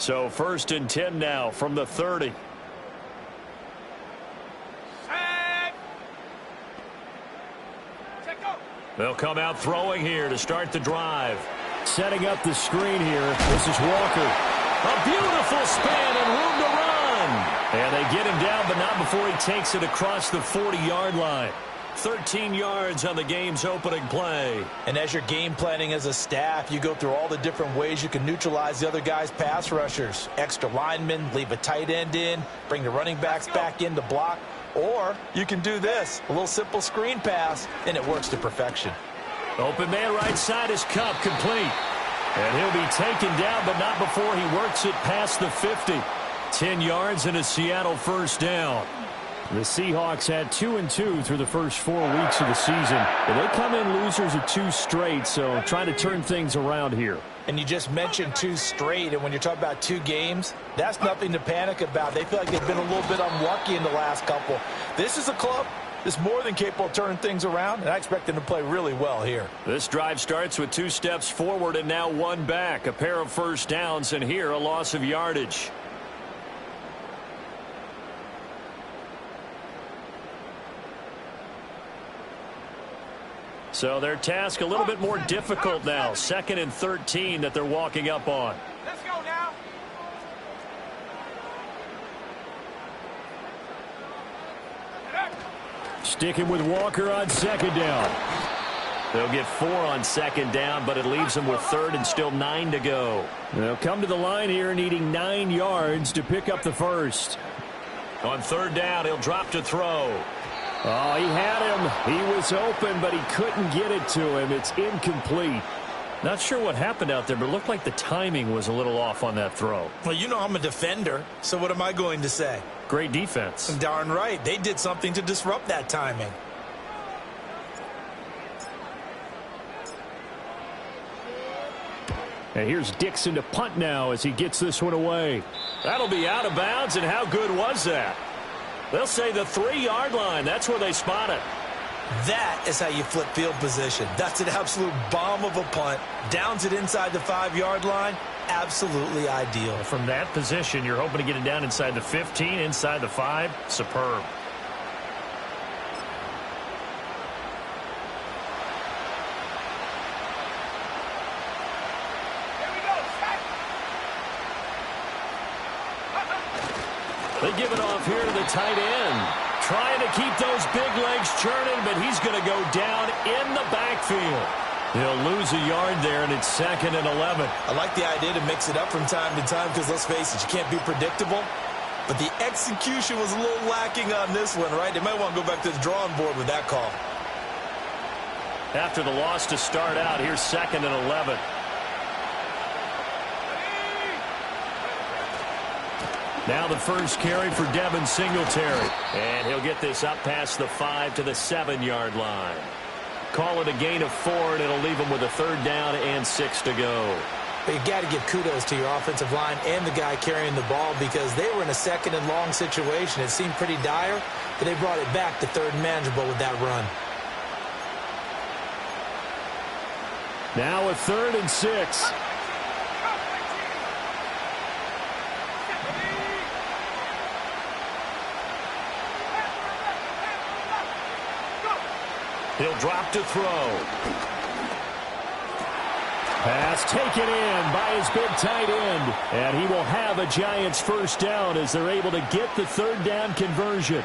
So 1st and 10 now from the 30. They'll come out throwing here to start the drive. Setting up the screen here. This is Walker. A beautiful span and room to run. And they get him down, but not before he takes it across the 40-yard line. 13 yards on the game's opening play. And as you're game planning as a staff, you go through all the different ways you can neutralize the other guy's pass rushers. Extra linemen, leave a tight end in, bring the running backs back in to block. Or you can do this, a little simple screen pass, and it works to perfection. Open man right side is Cup, complete. And he'll be taken down, but not before he works it past the 50. 10 yards and a Seattle first down. The Seahawks had 2-2 through the first 4 weeks of the season. But they come in losers of 2 straight, so trying to turn things around here. And you just mentioned 2 straight, and when you're talking about 2 games, that's nothing to panic about. They feel like they've been a little bit unlucky in the last couple. This is a club that's more than capable of turning things around, and I expect them to play really well here. This drive starts with 2 steps forward and now 1 back. A pair of first downs, and here a loss of yardage. So their task a little bit more difficult now. 2nd and 13 that they're walking up on. Let's go now. Sticking with Walker on 2nd down. They'll get 4 on 2nd down, but it leaves them with 3rd and still 9 to go. They'll come to the line here needing 9 yards to pick up the first. On 3rd down, he'll drop to throw. Oh, he had him. He was open, but he couldn't get it to him. It's incomplete. Not sure what happened out there, but it looked like the timing was a little off on that throw. Well, you know I'm a defender, so what am I going to say? Great defense. Darn right. They did something to disrupt that timing. And here's Dixon to punt now as he gets this one away. That'll be out of bounds, and how good was that? They'll say the 3-yard line. That's where they spot it. That is how you flip field position. That's an absolute bomb of a punt. Downs it inside the 5-yard line. Absolutely ideal. From that position, you're hoping to get it down inside the 15, inside the 5. Superb. They give it off here to the tight end. Trying to keep those big legs churning, but he's going to go down in the backfield. He'll lose a yard there, and it's 2nd and 11. I like the idea to mix it up from time to time because, let's face it, you can't be predictable. But the execution was a little lacking on this one, right? They might want to go back to the drawing board with that call. After the loss to start out, here's 2nd and 11. Now the first carry for Devin Singletary. And he'll get this up past the 5 to the 7-yard line. Call it a gain of 4, and it'll leave them with a 3rd down and 6 to go. But you got to give kudos to your offensive line and the guy carrying the ball because they were in a 2nd and long situation. It seemed pretty dire, but they brought it back to 3rd and manageable with that run. Now a 3rd and 6. He'll drop to throw. Pass taken in by his big tight end. And he will have a Giants first down as they're able to get the 3rd down conversion.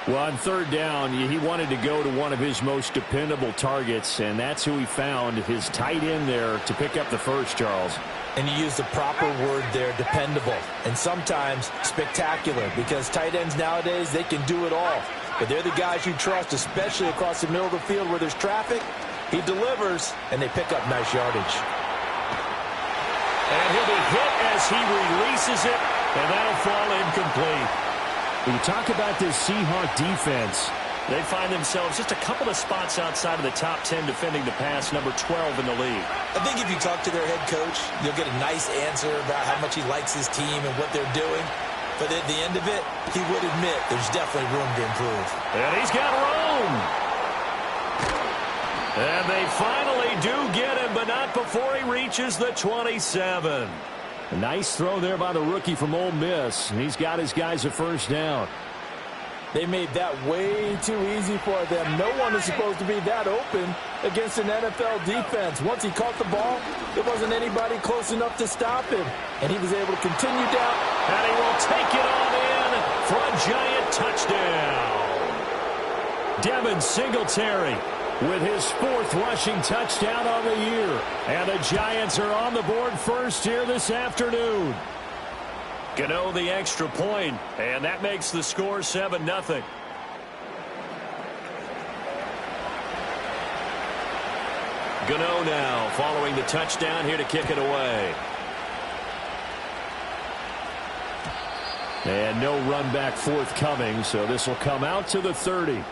Well, on 3rd down, he wanted to go to one of his most dependable targets, and that's who he found, his tight end there, to pick up the first, Charles. And you use the proper word there, dependable, and sometimes spectacular, because tight ends nowadays, they can do it all. But they're the guys you trust, especially across the middle of the field where there's traffic. He delivers, and they pick up nice yardage. And he'll be hit as he releases it, and that'll fall incomplete. When you talk about this Seahawk defense, they find themselves just a couple of spots outside of the top 10 defending the pass, number 12 in the league. I think if you talk to their head coach, you'll get a nice answer about how much he likes his team and what they're doing. But at the end of it, he would admit there's definitely room to improve. And he's got room. And they finally do get him, but not before he reaches the 27. A nice throw there by the rookie from Ole Miss, and he's got his guys a first down. They made that way too easy for them. No one is supposed to be that open against an NFL defense. Once he caught the ball, there wasn't anybody close enough to stop him. And he was able to continue down. And he will take it on in for a giant touchdown. Devin Singletary with his 4th rushing touchdown on the year. And the Giants are on the board first here this afternoon. Gano the extra point, and that makes the score 7-0. Gano now following the touchdown here to kick it away. And no run back forthcoming, so this will come out to the 30.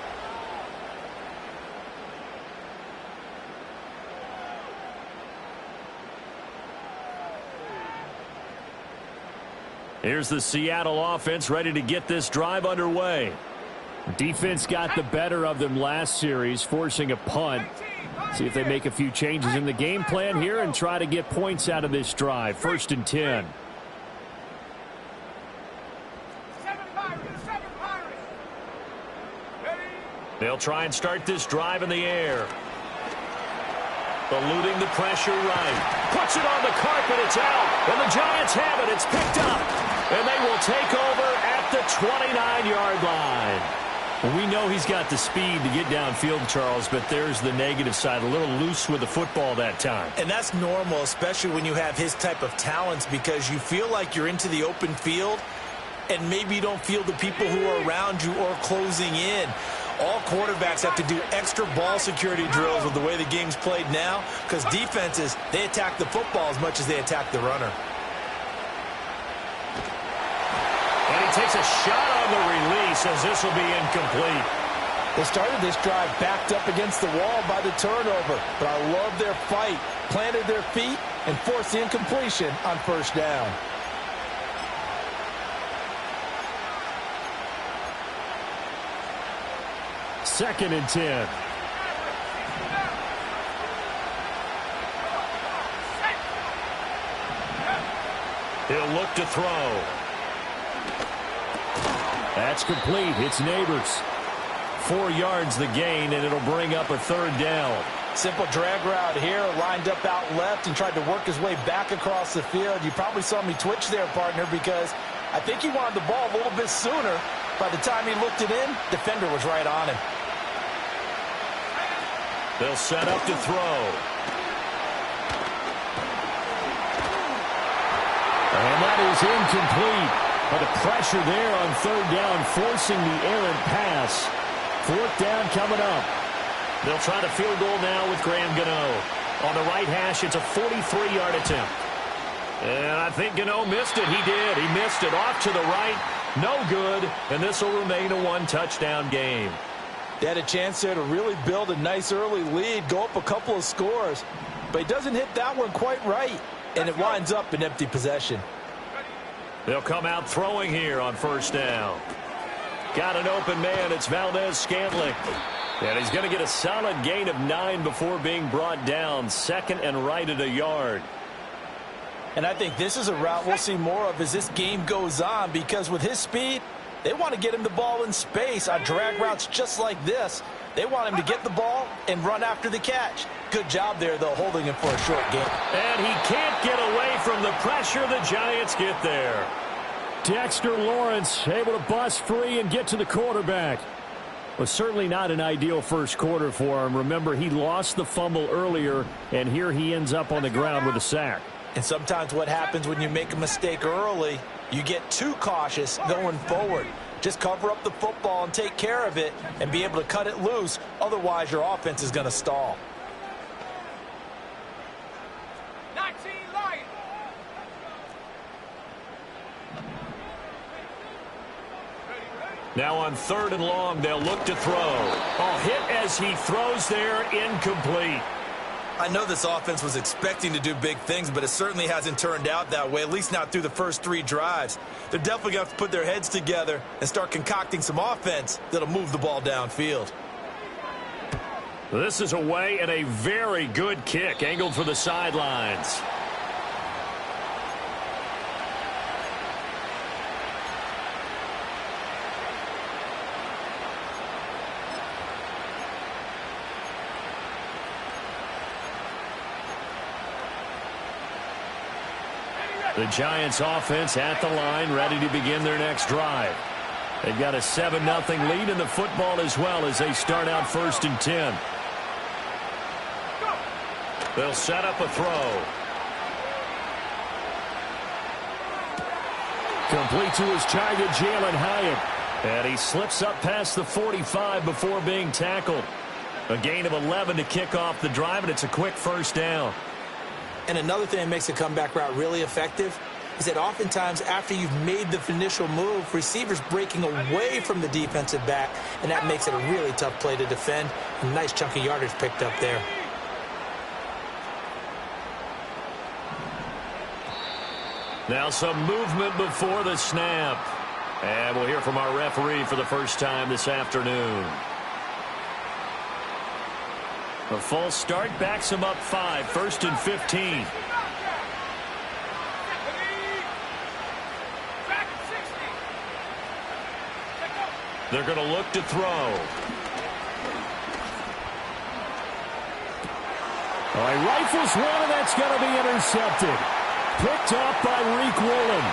Here's the Seattle offense ready to get this drive underway. Defense got the better of them last series, forcing a punt. See if they make a few changes in the game plan here and try to get points out of this drive. 1st and 10. They'll try and start this drive in the air. Eluding the pressure right. Puts it on the carpet. It's out. And the Giants have it. It's picked up. And they will take over at the 29-yard line. Well, we know he's got the speed to get downfield, Charles, but there's the negative side. A little loose with the football that time. And that's normal, especially when you have his type of talents, because you feel like you're into the open field and maybe you don't feel the people who are around you or closing in. All quarterbacks have to do extra ball security drills with the way the game's played now, because defenses, they attack the football as much as they attack the runner. And he takes a shot on the release as this will be incomplete. They started this drive backed up against the wall by the turnover, but I love their fight, planted their feet, and forced the incompletion on 1st down. Second and 10. He'll look to throw. That's complete. It's Neighbors. 4 yards the gain, and it'll bring up a 3rd down. Simple drag route here, lined up out left and tried to work his way back across the field. You probably saw me twitch there, partner, because I think he wanted the ball a little bit sooner. By the time he looked it in, defender was right on him. They'll set up to throw. And that is incomplete. But the pressure there on 3rd down, forcing the errant pass. 4th down coming up. They'll try to field goal now with Graham Gano. On the right hash, it's a 43-yard attempt. And I think Gano missed it. He did. He missed it off to the right. No good. And this will remain a 1-touchdown game. They had a chance there to really build a nice early lead, go up a couple of scores. But he doesn't hit that one quite right, and it winds up in empty possession. They'll come out throwing here on 1st down. Got an open man. It's Valdez-Scantling. And he's going to get a solid gain of 9 before being brought down. 2nd and right at a yard. And I think this is a route we'll see more of as this game goes on, because with his speed, they want to get him the ball in space on drag routes just like this. They want him to get the ball and run after the catch. Good job there, though, holding him for a short gain. And he can't get away from the pressure. The Giants get there. Dexter Lawrence able to bust free and get to the quarterback. Was certainly not an ideal first quarter for him. Remember, he lost the fumble earlier, and here he ends up on the ground with a sack. And sometimes what happens when you make a mistake early, you get too cautious going forward. Just cover up the football and take care of it and be able to cut it loose. Otherwise, your offense is going to stall. Now on 3rd and long, they'll look to throw. Oh, hit as he throws there, incomplete. I know this offense was expecting to do big things, but it certainly hasn't turned out that way, at least not through the first 3 drives. They're definitely going to have to put their heads together and start concocting some offense that'll move the ball downfield. This is away and a very good kick, angled for the sidelines. The Giants offense at the line, ready to begin their next drive. They've got a 7-0 lead in the football as well as they start out 1st and 10. They'll set up a throw. Complete to his target, Jalen Hyatt. And he slips up past the 45 before being tackled. A gain of 11 to kick off the drive, and it's a quick 1st down. And another thing that makes a comeback route really effective is that oftentimes after you've made the initial move, receivers breaking away from the defensive back, and that makes it a really tough play to defend. A nice chunk of yardage picked up there. Now some movement before the snap. And we'll hear from our referee for the first time this afternoon. A false start backs him up 5, 1st and 15. They're going to look to throw. Oh, he rifles one, and that's going to be intercepted. Picked off by Reek Woolen.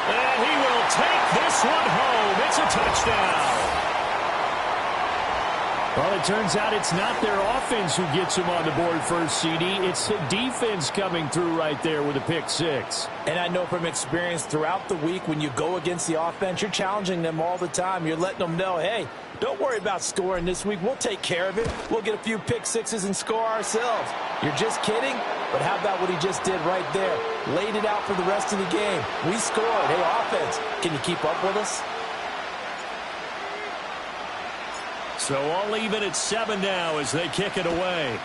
And he will take this one home. It's a touchdown. Well, it turns out it's not their offense who gets him on the board first, CD. It's the defense coming through right there with a pick 6. And I know from experience throughout the week when you go against the offense, you're challenging them all the time. You're letting them know, hey, don't worry about scoring this week. We'll take care of it. We'll get a few pick 6s and score ourselves. You're just kidding? But how about what he just did right there? Laid it out for the rest of the game. We scored. Hey, offense, can you keep up with us? So all even at 7 now as they kick it away.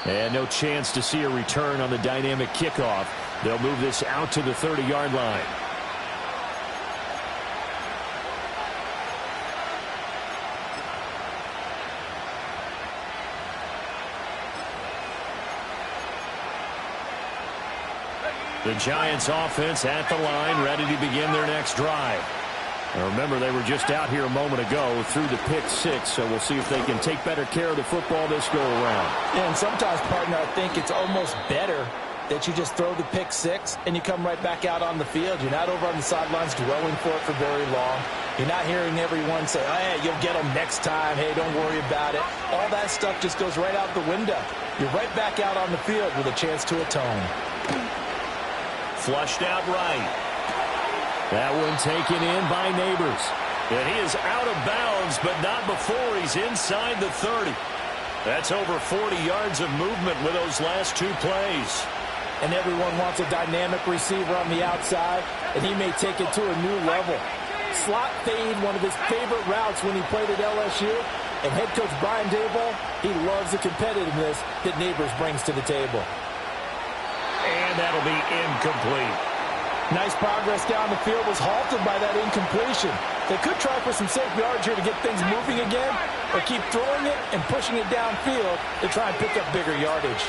And no chance to see a return on the dynamic kickoff. They'll move this out to the 30-yard line. The Giants offense at the line, ready to begin their next drive. Now remember, they were just out here a moment ago through the pick 6, so we'll see if they can take better care of the football this go around. And sometimes, partner, I think it's almost better that you just throw the pick 6 and you come right back out on the field. You're not over on the sidelines dwelling for it for very long. You're not hearing everyone say, oh, hey, you'll get them next time. Hey, don't worry about it. All that stuff just goes right out the window. You're right back out on the field with a chance to atone. Flushed out right. That one taken in by Neighbors. And he is out of bounds, but not before he's inside the 30. That's over 40 yards of movement with those last 2 plays. And everyone wants a dynamic receiver on the outside, and he may take it to a new level. Slot fade, one of his favorite routes when he played at LSU. And head coach Brian Daboll, he loves the competitiveness that Neighbors brings to the table. And that'll be incomplete. Nice progress down the field, was halted by that incompletion. They could try for some safe yards here to get things moving again, or keep throwing it and pushing it downfield to try and pick up bigger yardage.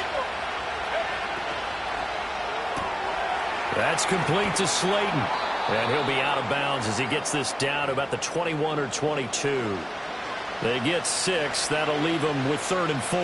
That's complete to Slayton. And he'll be out of bounds as he gets this down to about the 21 or 22. They get 6. That'll leave him with 3rd and 4.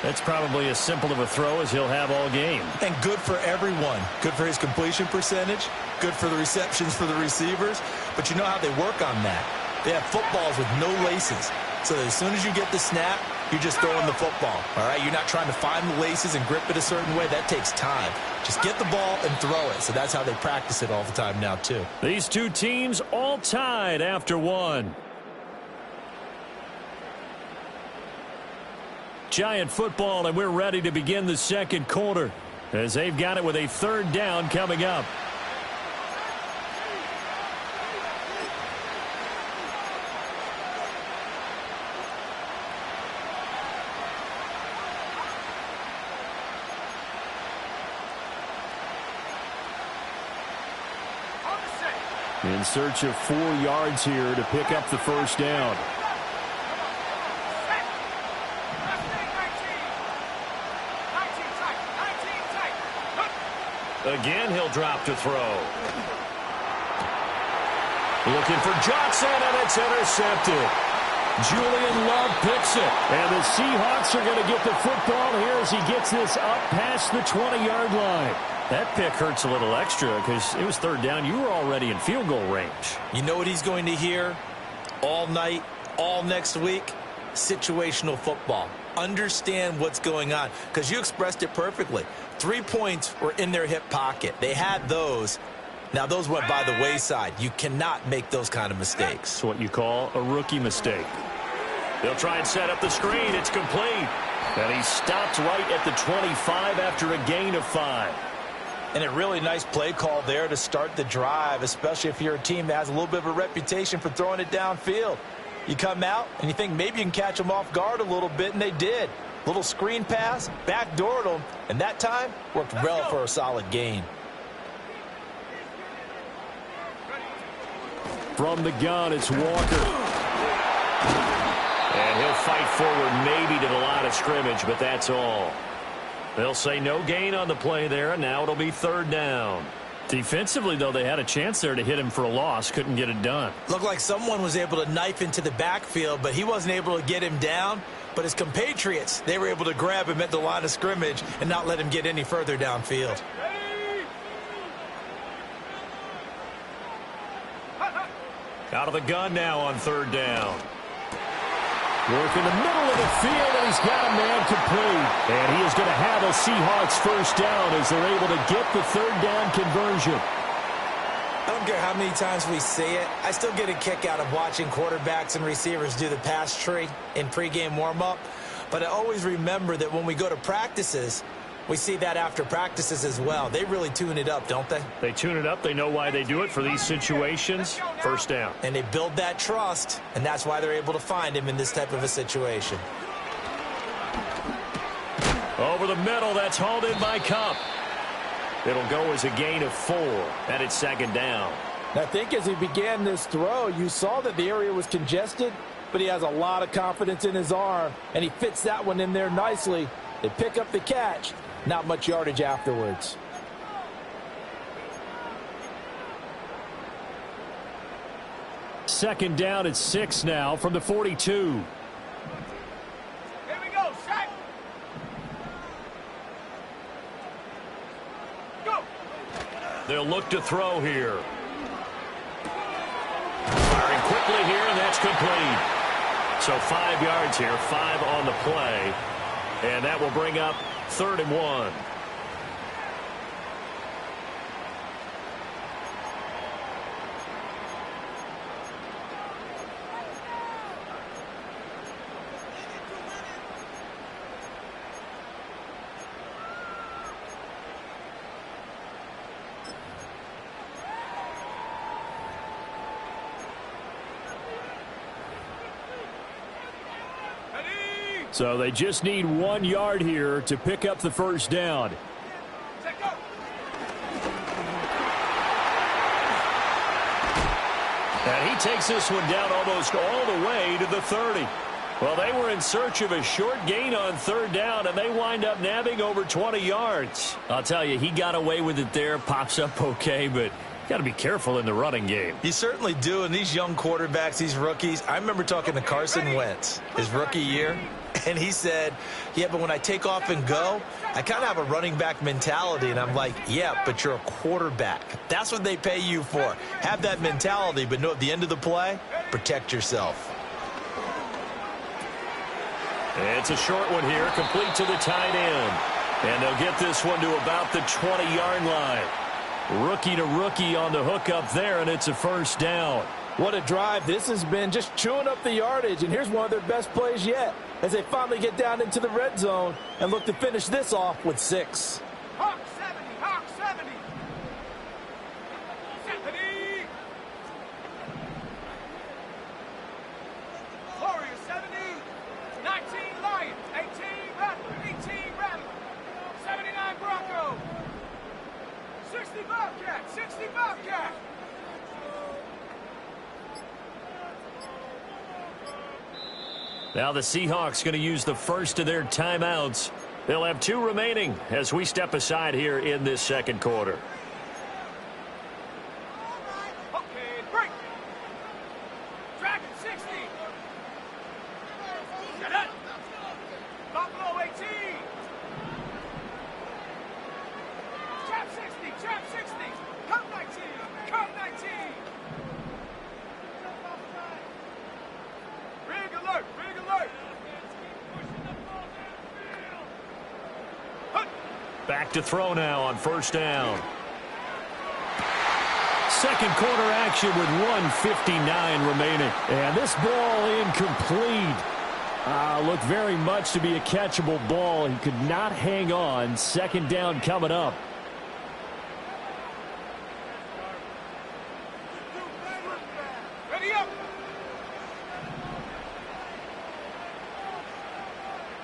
That's probably as simple of a throw as he'll have all game. And good for everyone. Good for his completion percentage. Good for the receptions for the receivers. But you know how they work on that. They have footballs with no laces. So as soon as you get the snap, you're just throwing the football. All right? You're not trying to find the laces and grip it a certain way. That takes time. Just get the ball and throw it. So that's how they practice it all the time now, too. These two teams all tied after 1. Giant football, and we're ready to begin the second quarter as they've got it with a 3rd down coming up. In search of 4 yards here to pick up the 1st down. Again, he'll drop to throw. Looking for Johnson, and it's intercepted. Julian Love picks it. And the Seahawks are going to get the football here as he gets this up past the 20-yard line. That pick hurts a little extra because it was third down. You were already in field goal range. You know what he's going to hear all night, all next week? Situational football. Understand what's going on, because you expressed it perfectly. 3 points were in their hip pocket. They had those. Now, those went by the wayside. You cannot make those kind of mistakes. It's what you call a rookie mistake. They'll try and set up the screen. It's complete. And he stopped right at the 25 after a gain of 5. And a really nice play call there to start the drive, especially if you're a team that has a little bit of a reputation for throwing it downfield. You come out and you think maybe you can catch them off guard a little bit, and they did. Little screen pass, backdoored them, and that time worked well for a solid gain. From the gun, it's Walker. And he'll fight forward maybe to the line of scrimmage, but that's all. They'll say no gain on the play there, and now it'll be third down. Defensively, though, they had a chance there to hit him for a loss. Couldn't get it done. Looked like someone was able to knife into the backfield, but he wasn't able to get him down. But his compatriots, they were able to grab him at the line of scrimmage and not let him get any further downfield. Out of the gun now on third down. Work in the middle of the field, and he's got a man complete. And he is going to have a Seahawks first down as they're able to get the third down conversion. I don't care how many times we say it, I still get a kick out of watching quarterbacks and receivers do the pass tree in pregame warm-up. But I always remember that when we go to practices, we see that after practices as well. They really tune it up, don't they? They tune it up. They know why they do it for these situations. First down. And they build that trust, and that's why they're able to find him in this type of a situation. Over the middle, that's hauled in by Cup. It'll go as a gain of 4, and it's second down. I think as he began this throw, you saw that the area was congested, but he has a lot of confidence in his arm, and he fits that one in there nicely. They pick up the catch. Not much yardage afterwards. Second down at 6 now from the 42. Here we go, set. Go. They'll look to throw here. Firing quickly here, and that's complete. So 5 yards here, 5 on the play. And that will bring up 3rd and 1. So they just need 1 yard here to pick up the first down. And he takes this one down almost all the way to the 30. Well, they were in search of a short gain on third down, and they wind up nabbing over 20 yards. I'll tell you, he got away with it there. Pops up okay, but got to be careful in the running game. You certainly do. And these young quarterbacks, these rookies, I remember talking to Carson Wentz his rookie year, and he said, yeah, but when I take off and go, I kind of have a running back mentality. And I'm like, yeah, but you're a quarterback. That's what they pay you for. Have that mentality, but know at the end of the play, protect yourself. It's a short one here, complete to the tight end. And they'll get this one to about the 20-yard line. Rookie to rookie on the hook up there, and it's a first down. What a drive this has been, just chewing up the yardage. And here's one of their best plays yet as they finally get down into the red zone and look to finish this off with 6. Hawk 70, Hawk 70. 70. Warrior 70. 19 Lions, 18 Rattler, 18 Rattler. 79 Bronco. 60 Bobcat, 60 Bobcat. Now the Seahawks going to use the first of their timeouts. They'll have 2 remaining as we step aside here in this second quarter. Okay, break. Dragon 60. Back to throw now on first down. Second quarter action with 1:59 remaining. And this ball incomplete. Looked very much to be a catchable ball. He could not hang on. Second down coming up. Ready up.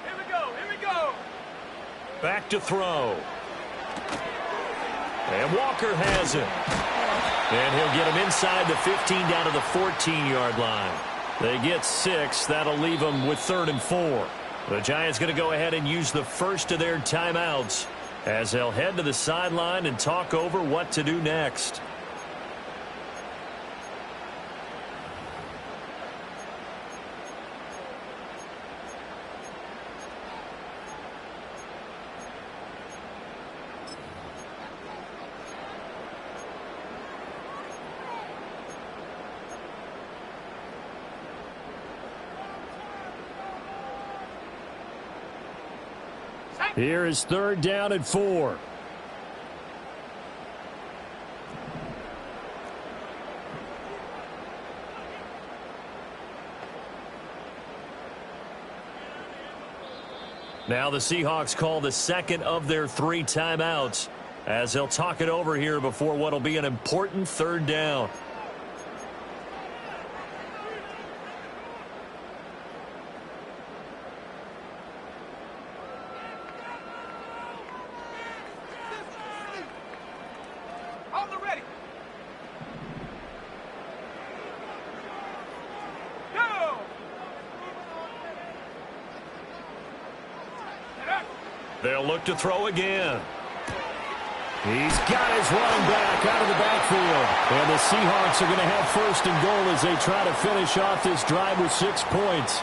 Here we go. Here we go. Back to throw. And Walker has it. And he'll get him inside the 15 down to the 14-yard line. They get 6. That'll leave them with 3rd and 4. The Giants going to go ahead and use the first of their timeouts as they'll head to the sideline and talk over what to do next. Here is 3rd down and 4. Now the Seahawks call the second of their 3 timeouts as they'll talk it over here before what will be an important 3rd down. On the ready. Go. They'll look to throw again. He's got his running back out of the backfield. And the Seahawks are going to have 1st and goal as they try to finish off this drive with 6 points.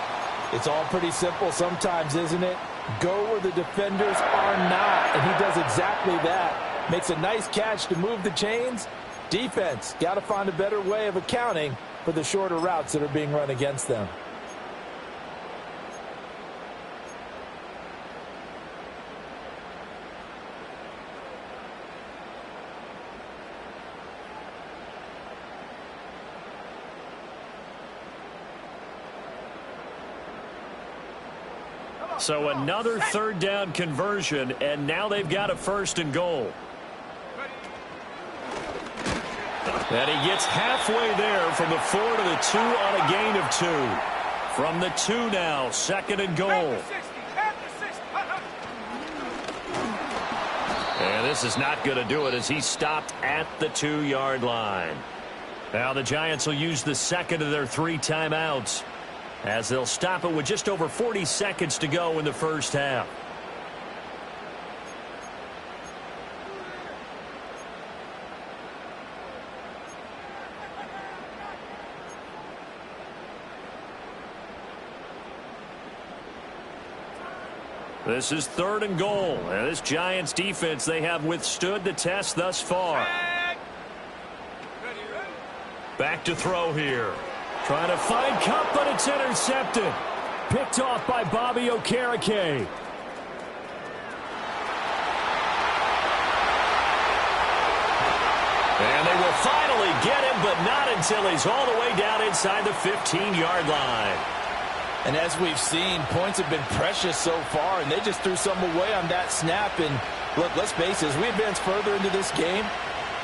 It's all pretty simple sometimes, isn't it? Go where the defenders are not, and he does exactly that. Makes a nice catch to move the chains. Defense, got to find a better way of accounting for the shorter routes that are being run against them. So another 3rd down conversion, and now they've got a 1st and goal. And he gets halfway there from the 4 to the 2 on a gain of 2. From the 2 now, 2nd and goal. And this is not going to do it as he stopped at the 2-yard line. Now the Giants will use the second of their 3 timeouts as they'll stop it with just over 40 seconds to go in the first half. This is 3rd and goal. And this Giants defense, they have withstood the test thus far. Back to throw here. Trying to find Cup, but it's intercepted. Picked off by Bobby Okereke. And they will finally get him, but not until he's all the way down inside the 15-yard line. And as we've seen, points have been precious so far, and they just threw some away on that snap. And look, let's face it, as we advance further into this game,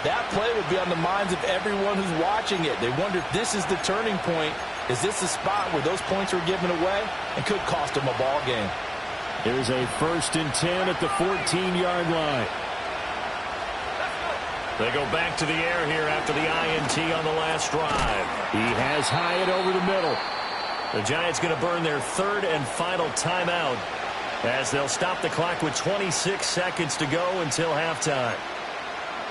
that play would be on the minds of everyone who's watching it. They wonder if this is the turning point. Is this the spot where those points are given away and could cost them a ball game? Here's a 1st and 10 at the 14-yard line. They go back to the air here after the INT on the last drive. He has Hyatt over the middle. The Giants going to burn their 3rd and final timeout as they'll stop the clock with 26 seconds to go until halftime.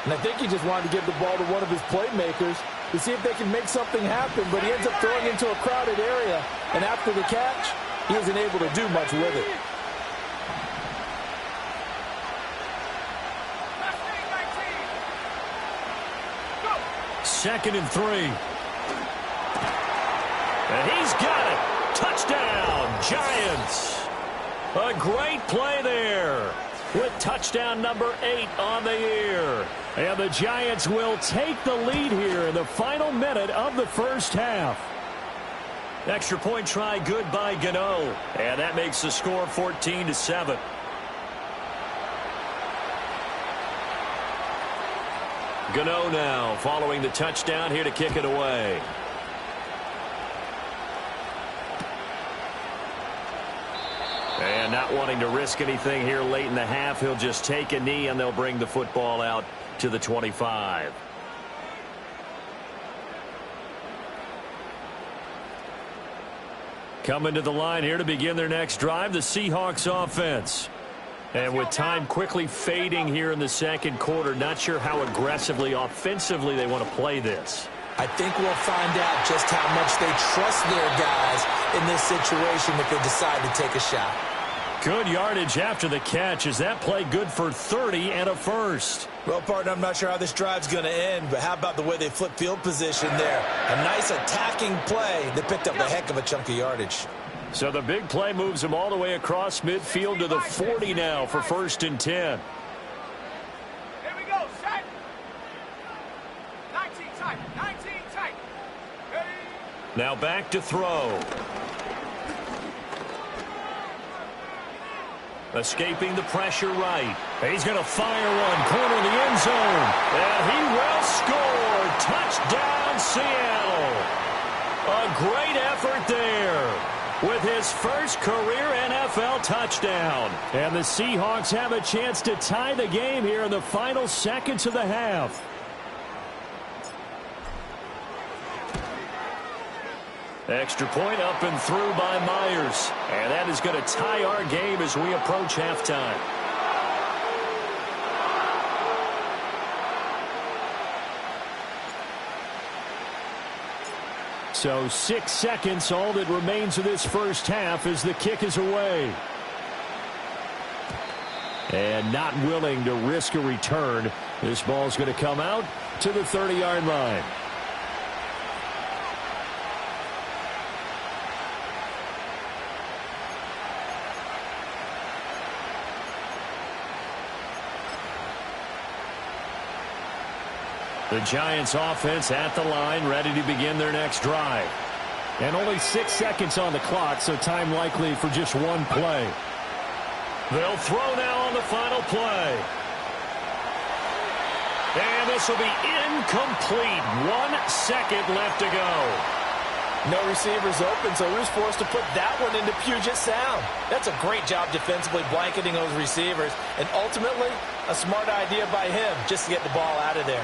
And I think he just wanted to give the ball to one of his playmakers to see if they can make something happen, but he ends up throwing into a crowded area, and after the catch, he isn't able to do much with it. Second and 3. And he's got it. Touchdown, Giants. A great play there. with touchdown number 8 on the year. And the Giants will take the lead here in the final minute of the first half. Extra point try good by Gano. And that makes the score 14-7. Gano now following the touchdown here to kick it away. And not wanting to risk anything here late in the half, he'll just take a knee and they'll bring the football out to the 25. Coming to the line here to begin their next drive, the Seahawks offense. And with time quickly fading here in the second quarter, not sure how aggressively, offensively they want to play this. I think we'll find out just how much they trust their guys in this situation if they decide to take a shot. Good yardage after the catch. Is that play good for 30 and a first? Well, partner, I'm not sure how this drive's going to end, but how about the way they flip field position there? A nice attacking play that picked up a heck of a chunk of yardage. So the big play moves him all the way across midfield to the 40 now for 1st and 10. Here we go, set. 19 tight, 19 tight. Ready? Now back to throw. Escaping the pressure right. He's going to fire one, corner of the end zone. And he will score. Touchdown, Seattle. A great effort there with his first career NFL touchdown. And the Seahawks have a chance to tie the game here in the final seconds of the half. Extra point up and through by Myers. And that is going to tie our game as we approach halftime. So 6 seconds, all that remains of this first half as the kick is away. And not willing to risk a return. This ball's going to come out to the 30-yard line. The Giants offense at the line, ready to begin their next drive. And only 6 seconds on the clock, so time likely for just one play. They'll throw now on the final play. And this will be incomplete. 1 second left to go. No receivers open, so Rue's forced to put that one into Puget Sound. That's a great job defensively blanketing those receivers. And ultimately, a smart idea by him just to get the ball out of there.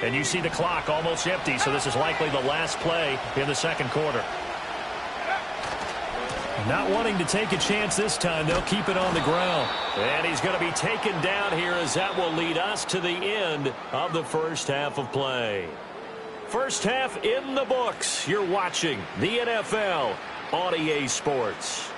And you see the clock almost empty, so this is likely the last play in the second quarter. Not wanting to take a chance this time, they'll keep it on the ground. And he's going to be taken down here as that will lead us to the end of the first half of play. First half in the books. You're watching the NFL on EA Sports.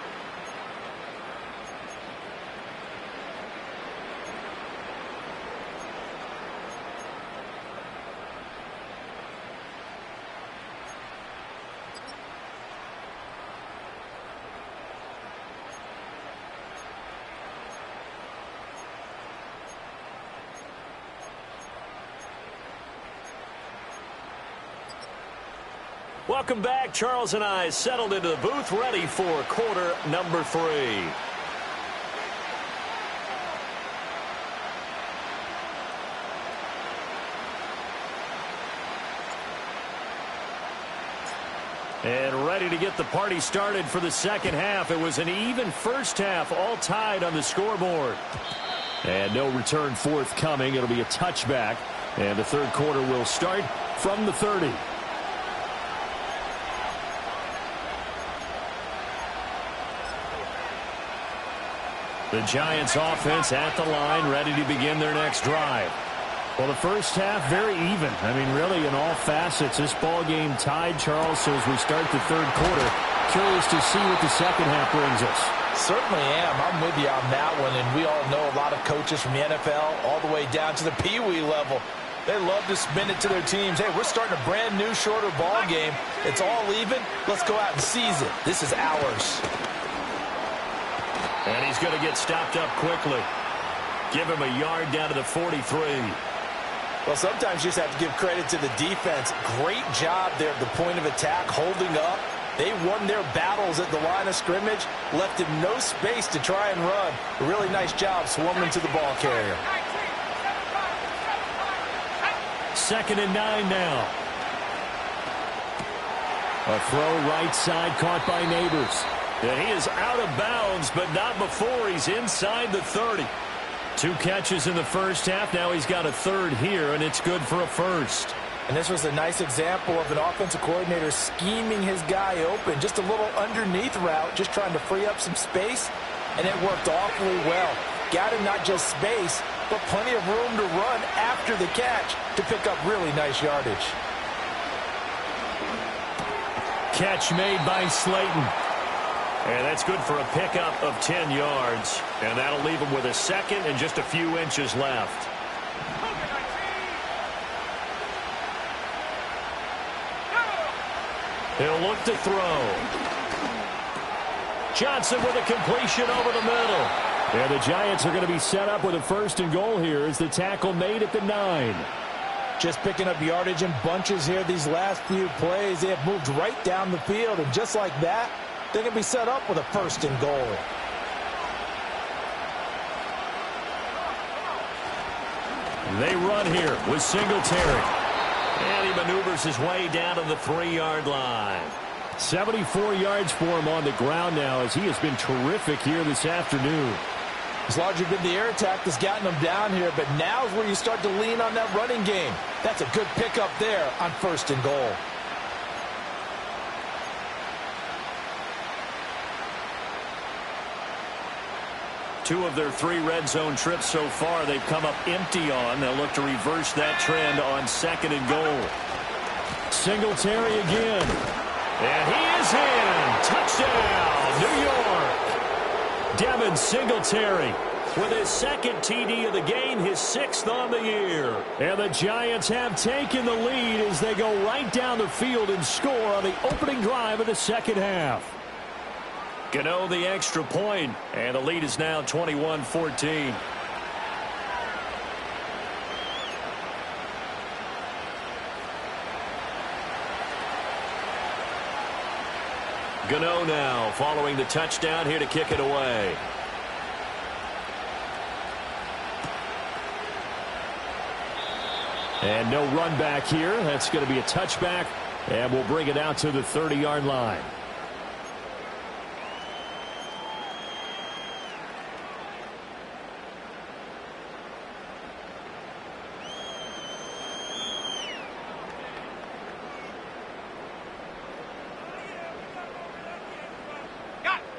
Welcome back. Charles and I settled into the booth, ready for quarter number 3. And ready to get the party started for the second half. It was an even first half, all tied on the scoreboard. And no return forthcoming. It'll be a touchback. And the third quarter will start from the 30. The Giants offense at the line, ready to begin their next drive. Well, the first half, very even. I mean, really, in all facets, this ball game tied, Charles. So as we start the third quarter, curious to see what the second half brings us. Certainly am. I'm with you on that one. And we all know a lot of coaches from the NFL all the way down to the Pee-wee level. They love to spin it to their teams. Hey, we're starting a brand new, shorter ball game. It's all even. Let's go out and seize it. This is ours. And he's going to get stopped up quickly. Give him a yard down to the 43. Well, sometimes you just have to give credit to the defense. Great job there at the point of attack, holding up. They won their battles at the line of scrimmage, left him no space to try and run. A really nice job swarming to the ball carrier. 2nd and 9 now. A throw right side caught by Neighbors. And he is out of bounds, but not before he's inside the 30. 2 catches in the first half. Now he's got a third here, and it's good for a first. And this was a nice example of an offensive coordinator scheming his guy open. Just a little underneath route, just trying to free up some space, and it worked awfully well. Got him not just space, but plenty of room to run after the catch to pick up really nice yardage. Catch made by Slayton. And that's good for a pickup of 10 yards. And that'll leave him with a second and just a few inches left. He'll look to throw. Johnson with a completion over the middle. And the Giants are going to be set up with a 1st and goal here as the tackle made at the 9. Just picking up yardage in bunches here these last few plays. They have moved right down the field, and just like that, they're going to be set up with a 1st and goal. They run here with Singletary. And he maneuvers his way down to the 3-yard line. 74 yards for him on the ground now as he has been terrific here this afternoon. It's largely been the air attack that's gotten them down here, but now's where you start to lean on that running game. That's a good pickup there on 1st and goal. Two of their 3 red zone trips so far they've come up empty on. They'll look to reverse that trend on 2nd and goal. Singletary again. And he is in. Touchdown, New York. Devin Singletary with his 2nd TD of the game, his 6th on the year. And the Giants have taken the lead as they go right down the field and score on the opening drive of the second half. Gano the extra point, and the lead is now 21-14. Gano now following the touchdown here to kick it away. And no run back here. That's going to be a touchback, and we'll bring it out to the 30-yard line.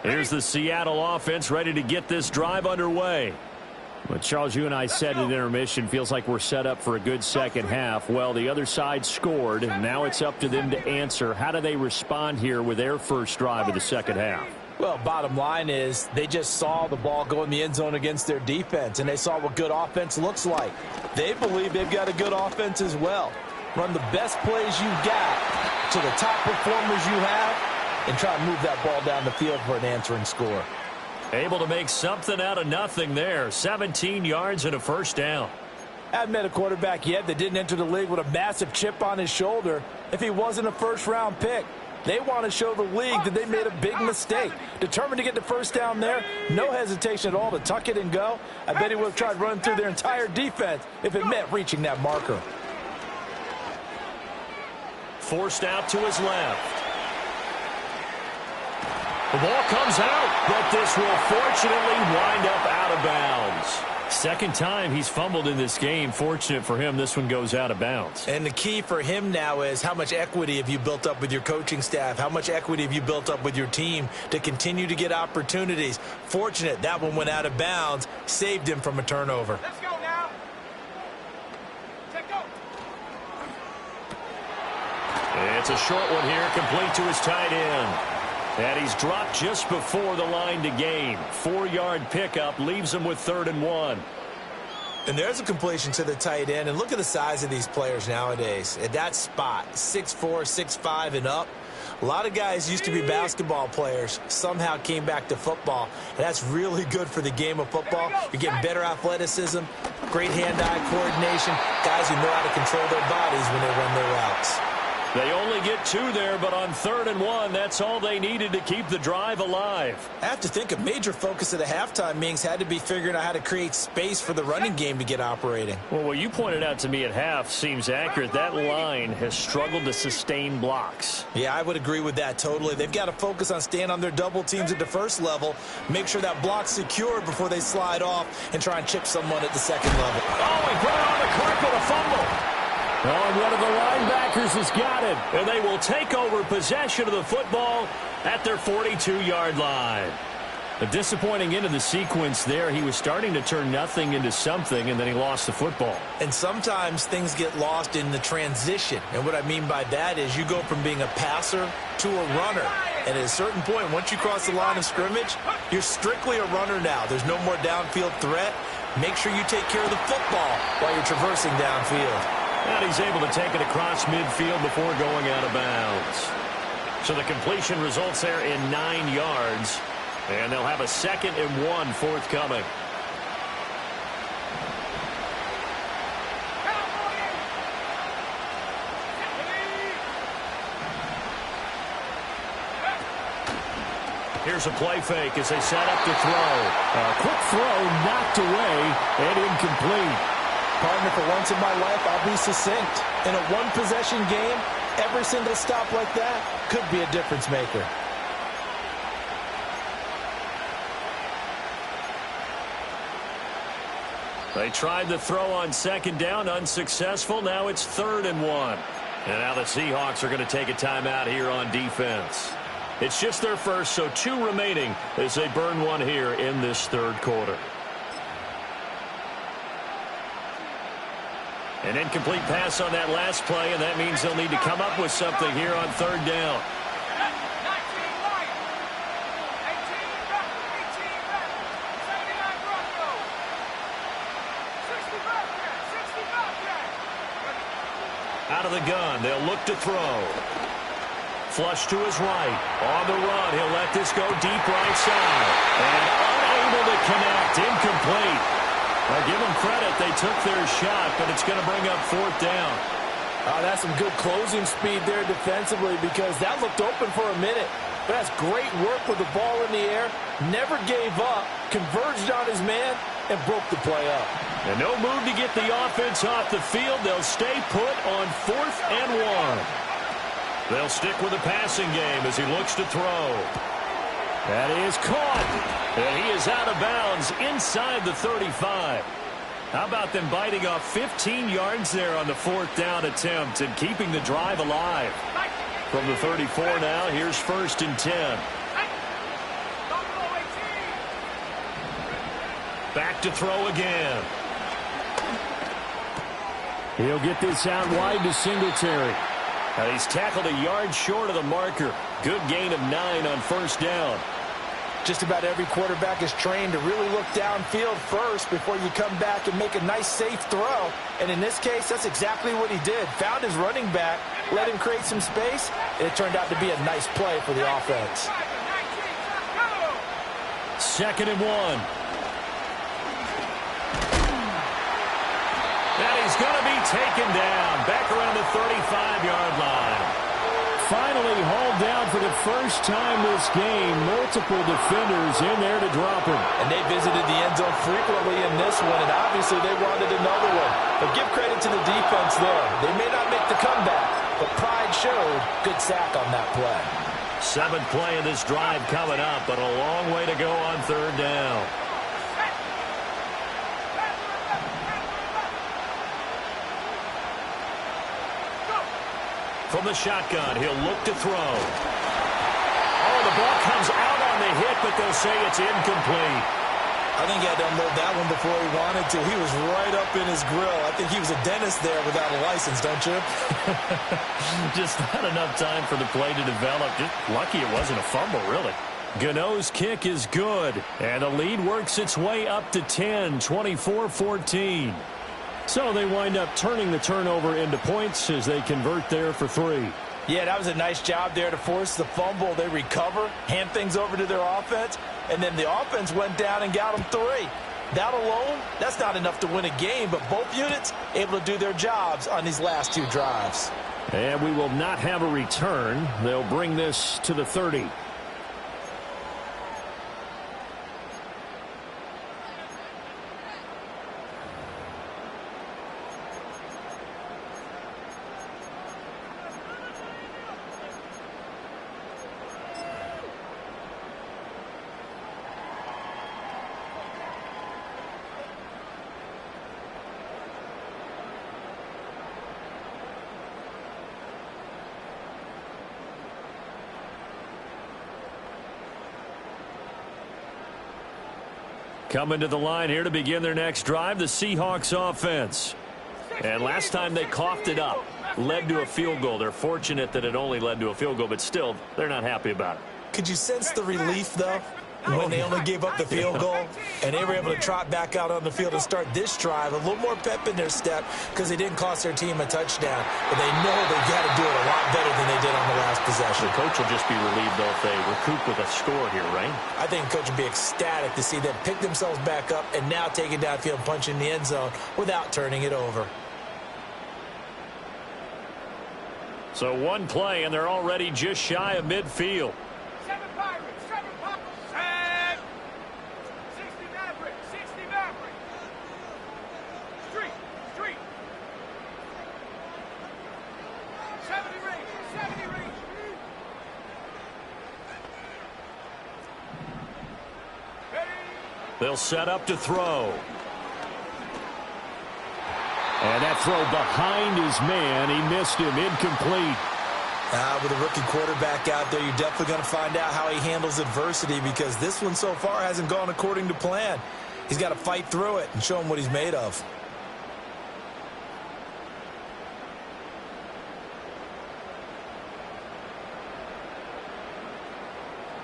Here's the Seattle offense ready to get this drive underway. But Charles, you and I said at intermission, feels like we're set up for a good second half. Well, the other side scored, and now it's up to them to answer. How do they respond here with their first drive of the second half? Well, bottom line is they just saw the ball go in the end zone against their defense, and they saw what good offense looks like. They believe they've got a good offense as well. Run the best plays you've got to the top performers you have, and try and move that ball down the field for an answering score. Able to make something out of nothing there. 17 yards and a first down. I haven't met a quarterback yet that didn't enter the league with a massive chip on his shoulder if he wasn't a first-round pick. They want to show the league that they made a big mistake. Determined to get the first down there. No hesitation at all to tuck it and go. I bet he would have tried running through their entire defense if it meant reaching that marker. Forced out to his left. The ball comes out, but this will fortunately wind up out of bounds. Second time he's fumbled in this game. Fortunate for him, this one goes out of bounds. And the key for him now is how much equity have you built up with your coaching staff? How much equity have you built up with your team to continue to get opportunities? Fortunate that one went out of bounds, saved him from a turnover. Let's go now. It's a short one here, complete to his tight end. And he's dropped just before the line to gain. 4-yard pickup leaves him with 3rd and 1. And there's a completion to the tight end. And look at the size of these players nowadays. At that spot, 6'4", 6'5", and up. A lot of guys used to be basketball players, somehow came back to football. And that's really good for the game of football. You're getting better athleticism, great hand-eye coordination, guys who know how to control their bodies when they run their routes. They only get 2 there, but on 3rd and 1, that's all they needed to keep the drive alive. I have to think a major focus at the halftime meetings had to be figuring out how to create space for the running game to get operating. Well, what you pointed out to me at half seems accurate. That line has struggled to sustain blocks. Yeah, I would agree with that totally. They've got to focus on staying on their double teams at the first level, make sure that block's secured before they slide off and try and chip someone at the second level. Oh, he put it on the carpet, a fumble. Oh, and one of the linebackers has got it. And they will take over possession of the football at their 42-yard line. A disappointing end of the sequence there. He was starting to turn nothing into something, and then he lost the football. And sometimes things get lost in the transition. And what I mean by that is you go from being a passer to a runner. And at a certain point, once you cross the line of scrimmage, you're strictly a runner now. There's no more downfield threat. Make sure you take care of the football while you're traversing downfield. And he's able to take it across midfield before going out of bounds. So the completion results there in 9 yards. And they'll have a 2nd and 1 forthcoming. Here's a play fake as they set up to throw. A quick throw knocked away and incomplete. Partner, for once in my life, I'll be succinct. In a one-possession game, every single stop like that could be a difference maker. They tried the throw on 2nd down, unsuccessful. Now it's 3rd and 1. And now the Seahawks are going to take a timeout here on defense. It's just their first, so 2 remaining as they burn one here in this 3rd quarter. An incomplete pass on that last play, and that means they'll need to come up with something here on 3rd down. 19 Lions, 18 back, 18 back, 79 Broncos, 60 back there, 60 back there. Out of the gun, they'll look to throw. Flush to his right. On the run, he'll let this go deep right side. And unable to connect, incomplete. Now, give them credit. They took their shot, but it's going to bring up 4th down. Oh, that's some good closing speed there defensively because that looked open for a minute. But that's great work with the ball in the air. Never gave up, converged on his man, and broke the play up. And no move to get the offense off the field. They'll stay put on 4th and 1. They'll stick with the passing game as he looks to throw. That is caught. And he is out of bounds inside the 35. How about them biting off 15 yards there on the 4th down attempt and keeping the drive alive? From the 34 now, here's 1st and 10. Back to throw again. He'll get this out wide to Singletary. Now he's tackled a yard short of the marker. Good gain of 9 on 1st down. Just about every quarterback is trained to really look downfield first before you come back and make a nice, safe throw. And in this case, that's exactly what he did. Found his running back, let him create some space, and it turned out to be a nice play for the offense. 2nd and 1. And he's going to be taken down back around the 35-yard line. Finally hauled down for the first time this game. Multiple defenders in there to drop him. And they visited the end zone frequently in this one, and obviously they wanted another one. But give credit to the defense there. They may not make the comeback, but pride showed. Good sack on that play. 7th play of this drive coming up, but a long way to go on 3rd down. From the shotgun, he'll look to throw. Oh, the ball comes out on the hit, but they'll say it's incomplete. I think he had to unload that one before he wanted to. He was right up in his grill. I think he was a dentist there without a license, don't you? Just not enough time for the play to develop. Just lucky it wasn't a fumble, really. Gano's kick is good, and the lead works its way up to 10, 24-14. So they wind up turning the turnover into points as they convert there for 3. Yeah, that was a nice job there to force the fumble. They recover, hand things over to their offense, and then the offense went down and got them 3. That alone, that's not enough to win a game, but both units able to do their jobs on these last 2 drives. And we will not have a return. They'll bring this to the 30. Coming to the line here to begin their next drive, the Seahawks offense. And last time they coughed it up, led to a field goal. They're fortunate that it only led to a field goal, but still, they're not happy about it. Could you sense the relief, though, when they only gave up the field goal and they were able to trot back out on the field and start this drive? A little more pep in their step because they didn't cost their team a touchdown. But they know they got to do it a lot better than they did on the last possession. The coach will just be relieved, though, if they recoup with a score here, right? I think the coach would be ecstatic to see them pick themselves back up and now take it downfield and punch in the end zone without turning it over. So one play, and they're already just shy of midfield. 7 Pirates, 7 Pirates, and 60 Maverick, 60 Maverick. Street. 70 range, 70 range. Ready? They'll set up to throw. And that throw behind his man. He missed him. Incomplete. With a rookie quarterback out there, you're definitely going to find out how he handles adversity because this one so far hasn't gone according to plan. He's got to fight through it and show him what he's made of.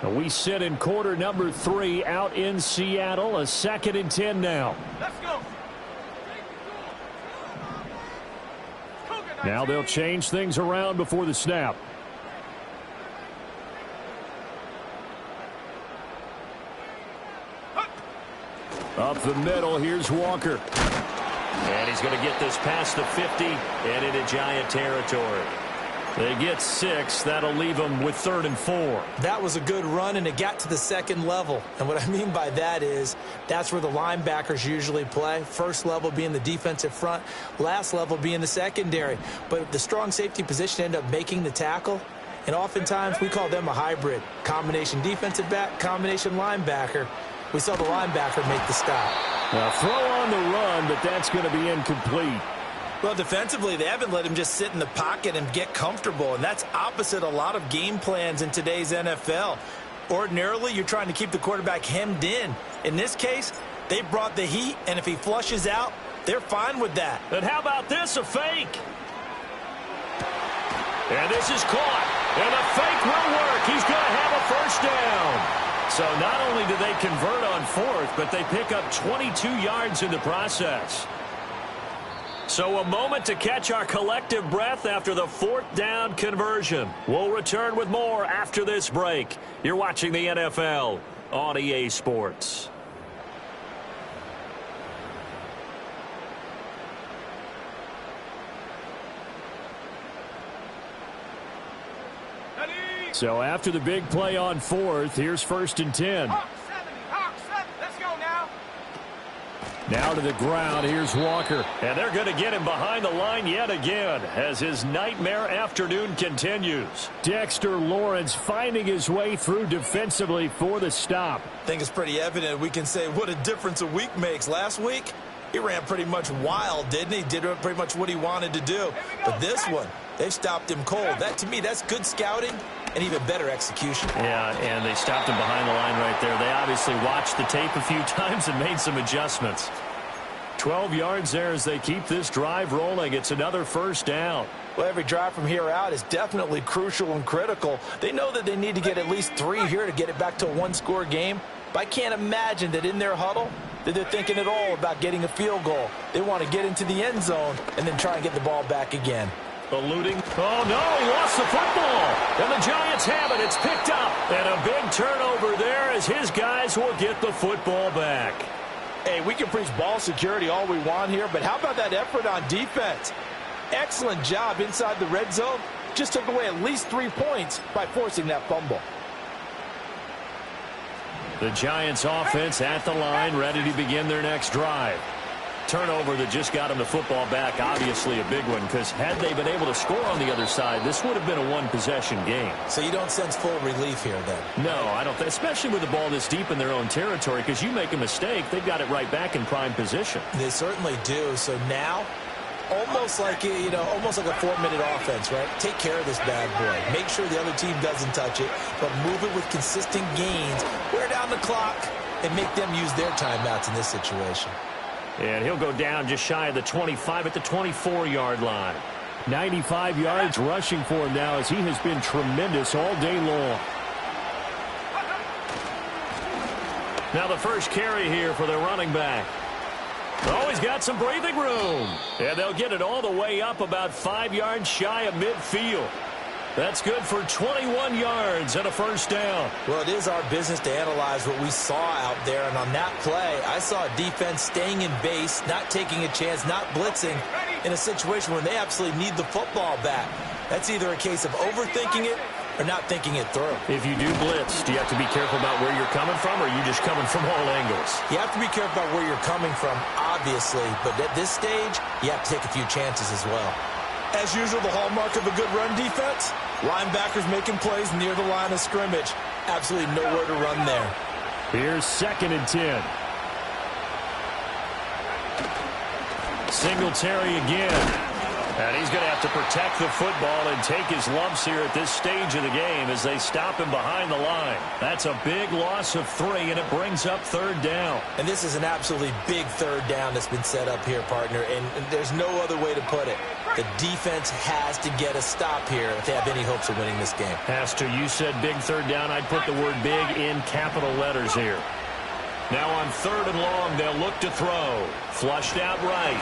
We sit in quarter number 3 out in Seattle. A 2nd and 10 now. Let's go. Now they'll change things around before the snap. Up the middle, here's Walker. And he's going to get this past the 50 and into Giant territory. They get 6. That'll leave them with 3rd and 4. That was a good run, and it got to the 2nd level. And what I mean by that is that's where the linebackers usually play. First level being the defensive front, last level being the secondary. But the strong safety position ended up making the tackle, and oftentimes we call them a hybrid. Combination defensive back, combination linebacker. We saw the linebacker make the stop. Now throw on the run, but that's going to be incomplete. Well, defensively, they haven't let him just sit in the pocket and get comfortable, and that's opposite a lot of game plans in today's NFL. Ordinarily, you're trying to keep the quarterback hemmed in. In this case, they brought the heat, and if he flushes out, they're fine with that. And how about this, a fake? And this is caught, and a fake will work. He's going to have a first down. So not only do they convert on 4th, but they pick up 22 yards in the process. So a moment to catch our collective breath after the 4th down conversion. We'll return with more after this break. You're watching the NFL on EA Sports. So after the big play on 4th, here's 1st and 10. Hawk 70, Hawk 7. Let's go now. Now to the ground, here's Walker. And they're going to get him behind the line yet again as his nightmare afternoon continues. Dexter Lawrence finding his way through defensively for the stop. I think it's pretty evident we can say what a difference a week makes. Last week, he ran pretty much wild, didn't he? Did pretty much what he wanted to do. But this one, they stopped him cold. That, to me, that's good scouting and even better execution. Yeah, and they stopped him behind the line right there. They obviously watched the tape a few times and made some adjustments. 12 yards there as they keep this drive rolling. It's another first down. Well, every drive from here out is definitely crucial and critical. They know that they need to get at least 3 here to get it back to a one-score game. But I can't imagine that in their huddle that they're thinking at all about getting a field goal. They want to get into the end zone and then try and get the ball back again. Eluding. Oh, no, he lost the football. And the Giants have it. It's picked up. And a big turnover there as his guys will get the football back. Hey, we can preach ball security all we want here, but how about that effort on defense? Excellent job inside the red zone. Just took away at least 3 points by forcing that fumble. The Giants offense at the line, ready to begin their next drive. Turnover that just got them the football back, obviously a big one, because had they been able to score on the other side, this would have been a one-possession game. So you don't sense full relief here then? No, I don't think, especially with the ball this deep in their own territory, because you make a mistake, they've got it right back in prime position. They certainly do. So now, almost like almost like a 4-minute offense, right? Take care of this bad boy. Make sure the other team doesn't touch it, but move it with consistent gains. Wear down the clock and make them use their timeouts in this situation. And he'll go down just shy of the 25 at the 24-yard line. 95 yards rushing for him now as he has been tremendous all day long. Now the first carry here for the running back. Oh, he's got some breathing room. And they'll get it all the way up about 5 yards shy of midfield. That's good for 21 yards and a first down. Well, it is our business to analyze what we saw out there. And on that play, I saw a defense staying in base, not taking a chance, not blitzing in a situation where they absolutely need the football back. That's either a case of overthinking it or not thinking it through. If you do blitz, do you have to be careful about where you're coming from, or are you just coming from all angles? You have to be careful about where you're coming from, obviously. But at this stage, you have to take a few chances as well. As usual, the hallmark of a good run defense, linebackers making plays near the line of scrimmage. Absolutely nowhere to run there. Here's 2nd and 10. Singletary again. And he's going to have to protect the football and take his lumps here at this stage of the game as they stop him behind the line. That's a big loss of 3, and it brings up 3rd down. And this is an absolutely big 3rd down that's been set up here, partner, and there's no other way to put it. The defense has to get a stop here if they have any hopes of winning this game. Has to. You said big 3rd down. I'd put the word big in capital letters here. Now on 3rd and long, they'll look to throw. Flushed out right.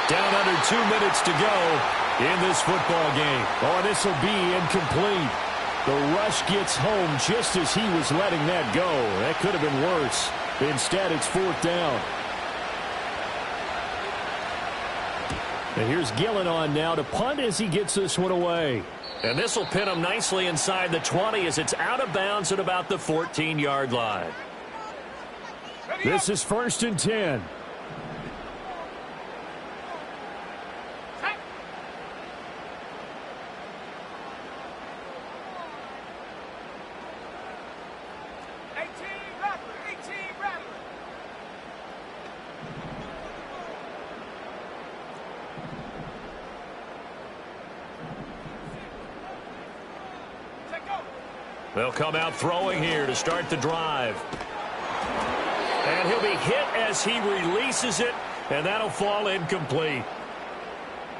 Down under 2 minutes to go in this football game. Oh, and this will be incomplete. The rush gets home just as he was letting that go. That could have been worse. Instead, it's 4th down. And here's Gillen on now to punt as he gets this one away. And this will pin him nicely inside the 20 as it's out of bounds at about the 14-yard line. This is 1st and 10. They'll come out throwing here to start the drive. And he'll be hit as he releases it, and that'll fall incomplete.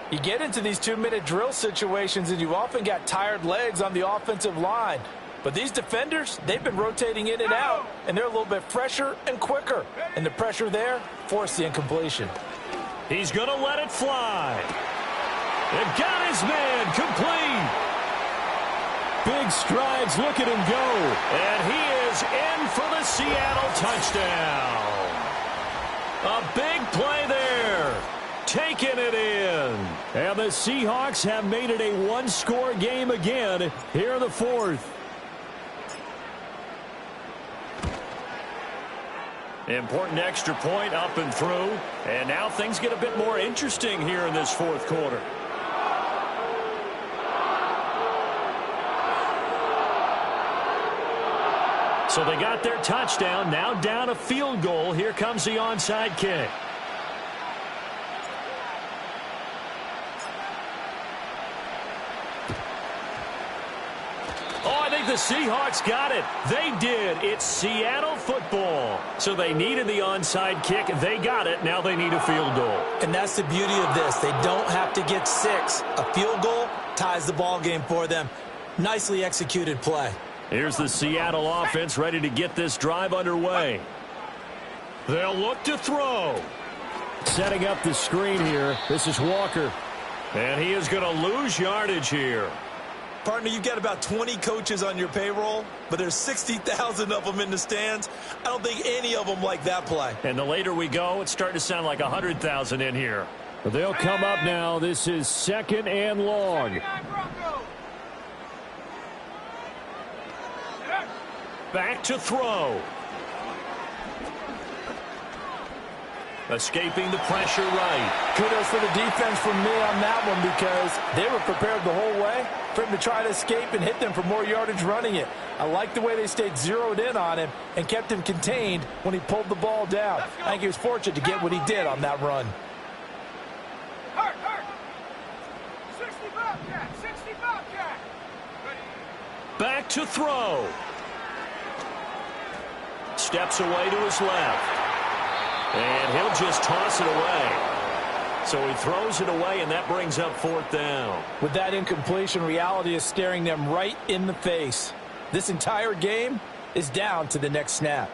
You get into these 2-minute drill situations, and you've often got tired legs on the offensive line. But these defenders, they've been rotating in and out, and they're a little bit fresher and quicker. And the pressure there forced the incompletion. He's going to let it fly. And got his man complete. Big strides. Look at him go. And he is in for the Seattle touchdown. A big play there. Taking it in. And the Seahawks have made it a one-score game again here in the 4th. Important extra point up and through. And now things get a bit more interesting here in this 4th quarter. So they got their touchdown, now down a field goal. Here comes the onside kick. Seahawks got it. They did. It's Seattle football. So they needed the onside kick. They got it. Now they need a field goal. And that's the beauty of this. They don't have to get 6. A field goal ties the ball game for them. Nicely executed play. Here's the Seattle offense ready to get this drive underway. They'll look to throw. Setting up the screen here. This is Walker. And he is going to lose yardage here. Partner, you've got about 20 coaches on your payroll, but there's 60,000 of them in the stands. I don't think any of them like that play. And the later we go, it's starting to sound like 100,000 in here. But they'll come up now. This is 2nd and long. Back to throw. Escaping the pressure right. Kudos for the defense from me on that one because they were prepared the whole way for him to try to escape and hit them for more yardage running it. I like the way they stayed zeroed in on him and kept him contained when he pulled the ball down. I think he was fortunate to get what he did on that run. Hurt. 60 Bobcat. 60 Bobcat. Back to throw. Steps away to his left. And he'll just toss it away. So he throws it away, and that brings up 4th down. With that incompletion, reality is staring them right in the face. This entire game is down to the next snap.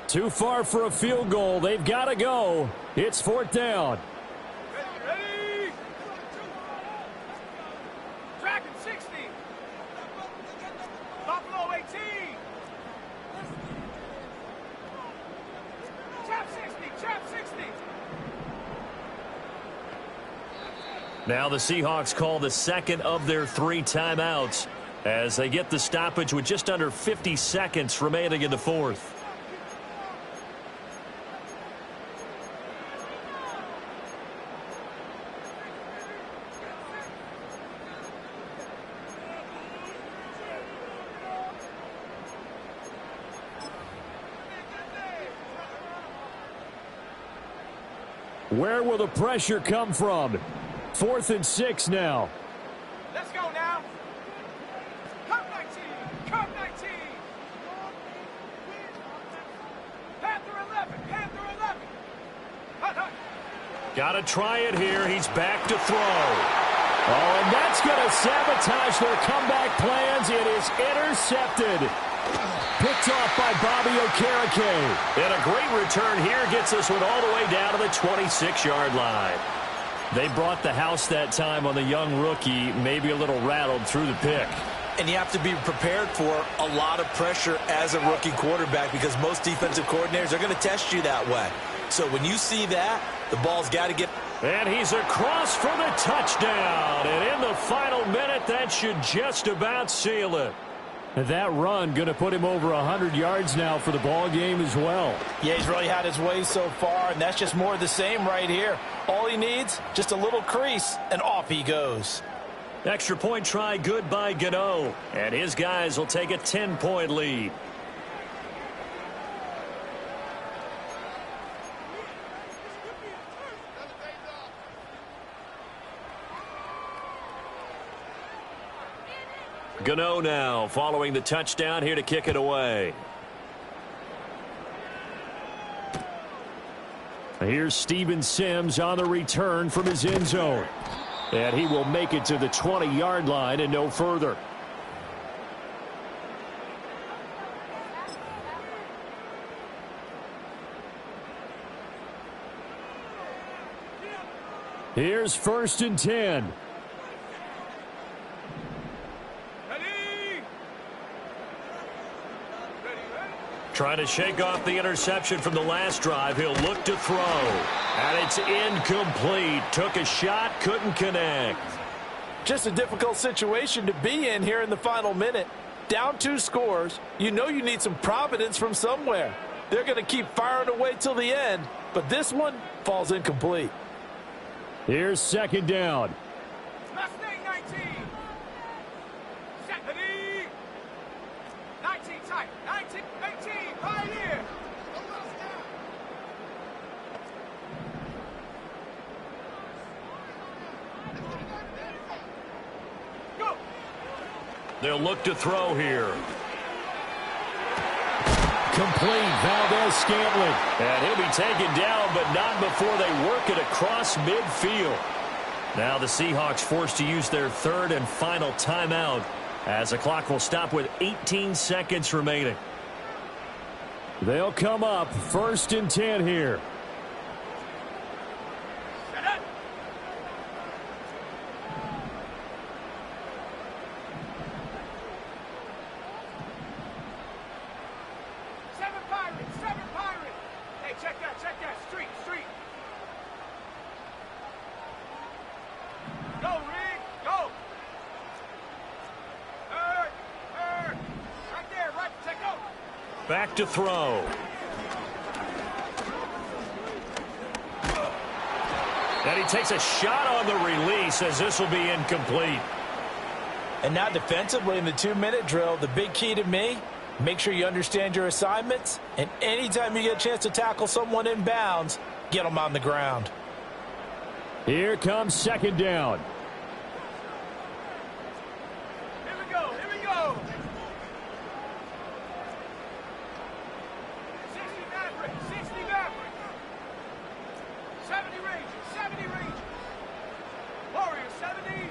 Too far for a field goal. They've got to go. It's 4th down. Ready. Dragon 60. Buffalo 18. Chap 60. Now the Seahawks call the 2nd of their 3 timeouts as they get the stoppage with just under 50 seconds remaining in the 4th. Where will the pressure come from? 4th and 6 now. Let's go now. Come 19. Panther 11. Hut. Got to try it here. He's back to throw. Oh, and that's going to sabotage their comeback plans. It is intercepted. Picked off by Bobby Okereke. And a great return here gets this one all the way down to the 26-yard line. They brought the house that time on the young rookie, maybe a little rattled through the pick. And you have to be prepared for a lot of pressure as a rookie quarterback because most defensive coordinators are going to test you that way. So when you see that, the ball's got to get... And he's across for the touchdown. And in the final minute, that should just about seal it. And that run going to put him over 100 yards now for the ball game as well. Yeah, he's really had his way so far, and that's just more of the same right here. All he needs, just a little crease, and off he goes. Extra point try good by Gano. And his guys will take a 10-point lead. Gano now following the touchdown here to kick it away. Here's Steven Sims on the return from his end zone. And he will make it to the 20-yard line and no further. Here's 1st and 10. Trying to shake off the interception from the last drive. He'll look to throw. And it's incomplete. Took a shot, couldn't connect. Just a difficult situation to be in here in the final minute. Down 2 scores. You know you need some providence from somewhere. They're going to keep firing away till the end. But this one falls incomplete. Here's 2nd down. Mustang 19. 19 tight. 19, 18, right here. Go. They'll look to throw here. Complete. Valdez-Scantling. And he'll be taken down, but not before they work it across midfield. Now the Seahawks forced to use their third and final timeout as the clock will stop with 18 seconds remaining. They'll come up 1st and 10 here. Set up. Seven Pirates. Hey, check that. Street. Go, Rig, go. Third. Right there, take over. Back to throw. And he takes a shot on the release as this will be incomplete. And now defensively in the 2-minute drill, the big key to me, make sure you understand your assignments, and anytime you get a chance to tackle someone in bounds, get them on the ground. Here comes 2nd down. Here we go. 60 Mavericks. 70 Rangers. Warriors 70.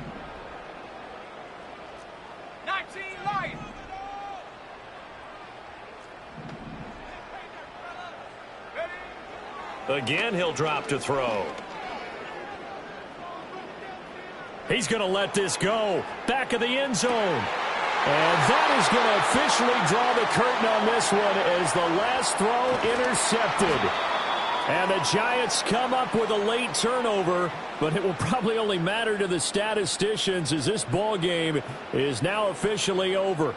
19 Lions. Ready? Again, he'll drop to throw. He's going to let this go. Back of the end zone. And that is going to officially draw the curtain on this one as the last throw intercepted. And the Giants come up with a late turnover, but it will probably only matter to the statisticians as this ball game is now officially over.